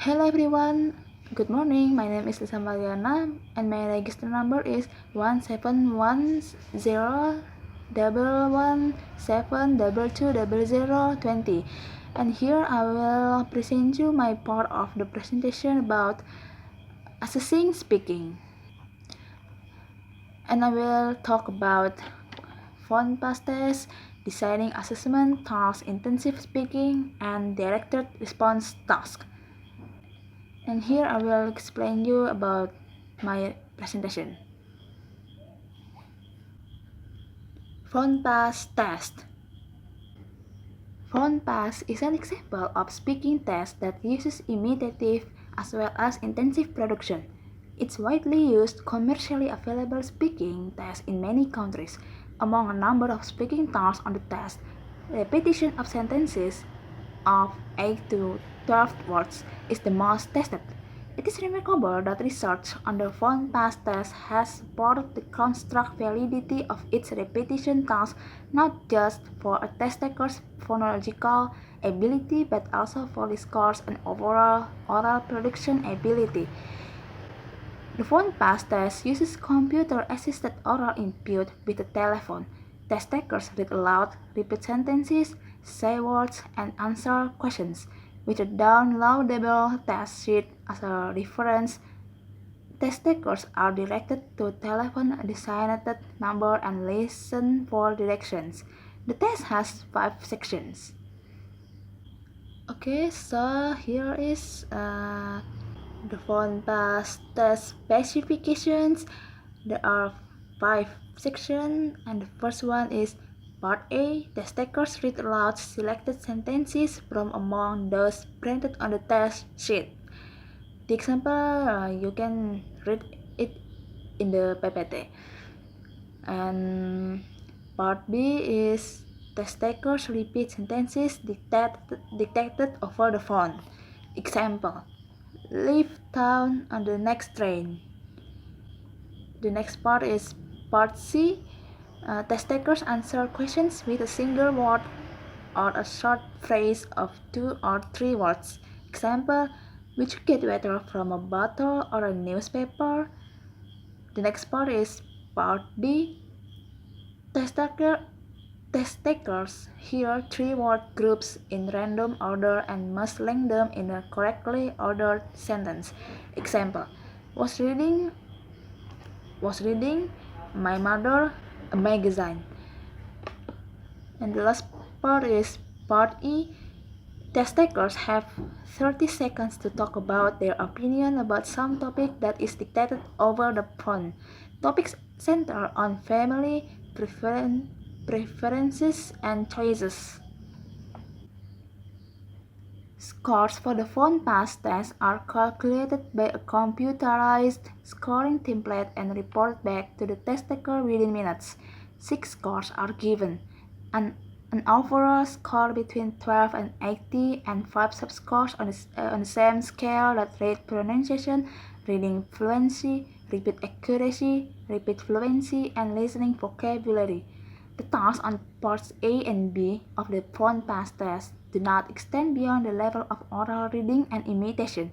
Hello everyone, good morning. My name is Lisa Marliana and my register number is 171011720020. And here I will present you my part of the presentation about assessing speaking. And I will talk about PhonePass test, designing assessment task, intensive speaking, and directed response task. And here I will explain you about my presentation. PhonePass test. PhonePass is an example of speaking test that uses imitative as well as intensive production. It's widely used commercially available speaking test in many countries. Among a number of speaking tasks on the test, repetition of sentences of 8 to 12 words is the most tested. It is remarkable that research on the PhonePass test has supported the construct validity of its repetition task not just for a test taker's phonological ability but also for the scores and overall oral production ability. The PhonePass test uses computer-assisted oral input with a telephone. Test takers read aloud, repeat sentences, say words, and answer questions. With a downloadable test sheet as a reference, test takers are directed to a telephone designated number and listen for directions. The test has 5 sections. Okay, so here is the PhonePass test specifications. There are 5 sections, and the first one is Part A. Test takers read aloud selected sentences from among those printed on the test sheet. The example, you can read it in the PPT. And Part B is test takers repeat sentences dictated over the phone. Example, leave town on the next train. The next part is Part C. Test takers answer questions with a single word or a short phrase of 2 or 3 words. Example, which you get water from a bottle or a newspaper? The next part is Part D. Test takers hear 3 word groups in random order and must link them in a correctly ordered sentence. Example, was reading my mother a magazine. And the last part is Part E. Test takers have 30 seconds to talk about their opinion about some topic that is dictated over the phone. Topics center on family, preferences, and choices. Scores for the PhonePass test are calculated by a computerized scoring template and reported back to the test taker within minutes. 6 scores are given, an overall score between 12 and 80, and 5 subscores on the same scale that rate pronunciation, reading fluency, repeat accuracy, repeat fluency, and listening vocabulary. The tasks on parts A and B of the PhonePass test do not extend beyond the level of oral reading and imitation.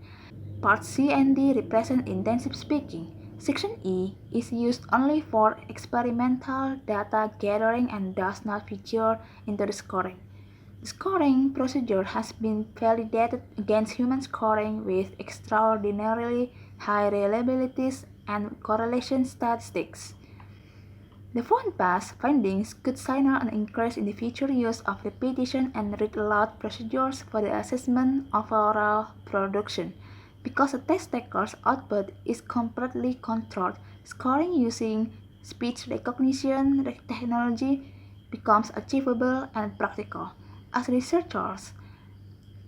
Part C and D represent intensive speaking. Section E is used only for experimental data gathering and does not feature into the scoring. The scoring procedure has been validated against human scoring with extraordinarily high reliabilities and correlation statistics. The PhonePass findings could signal an increase in the future use of repetition and read-aloud procedures for the assessment of oral production. Because a test taker's output is completely controlled, scoring using speech recognition technology becomes achievable and practical. As researchers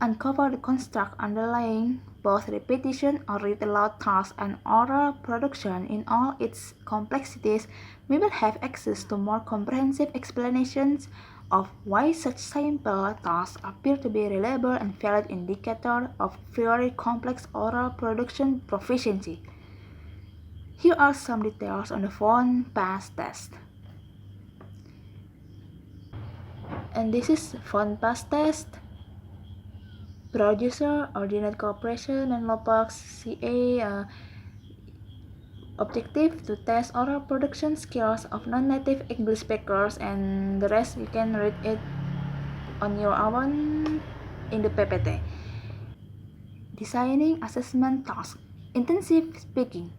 uncover the construct underlying both repetition or read-aloud tasks and oral production in all its complexities, we will have access to more comprehensive explanations of why such simple tasks appear to be reliable and valid indicator of very complex oral production proficiency. Here are some details on the PhonePass test. And this is PhonePass test. Producer, Ordinate Corporation, Menlo Park, CA, objective to test oral production skills of non-native English speakers, and the rest you can read it on your own in the PPT. Designing assessment tasks. Intensive speaking.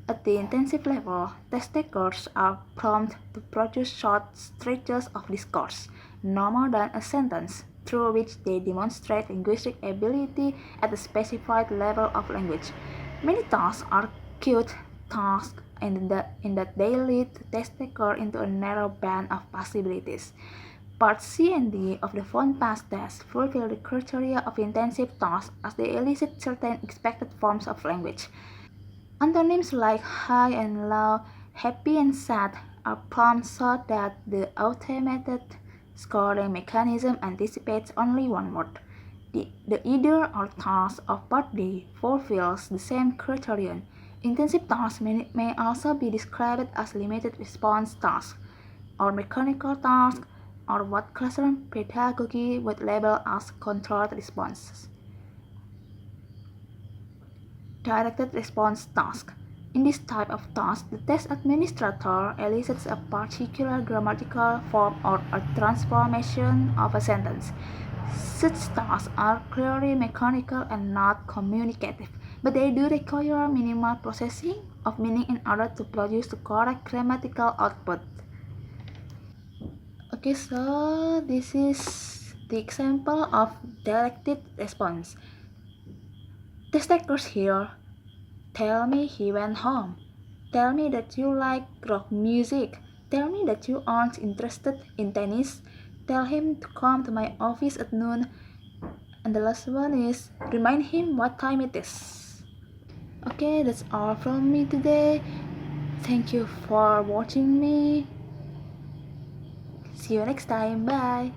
At the intensive level, test takers are prompted to produce short stretches of discourse, no more than a sentence, through which they demonstrate linguistic ability at a specified level of language. Many tasks are cute tasks in that they lead the test taker into a narrow band of possibilities. Part C and D of the PhonePass test fulfill the criteria of intensive tasks as they elicit certain expected forms of language. Antonyms like high and low, happy and sad are prompted so that the automated scoring mechanism anticipates only one word. The either or task of Part D fulfills the same criterion. Intensive tasks may also be described as limited response tasks, or mechanical tasks, or what classroom pedagogy would label as controlled responses. Directed response task. In this type of task, the test administrator elicits a particular grammatical form or a transformation of a sentence. Such tasks are clearly mechanical and not communicative, but they do require minimal processing of meaning in order to produce the correct grammatical output. Okay, so this is the example of directed response. Test takers here. Tell me he went home. Tell me that you like rock music. Tell me that you aren't interested in tennis. Tell him to come to my office at noon. And the last one is remind him what time it is. Okay, that's all from me today. Thank you for watching me. See you next time. Bye.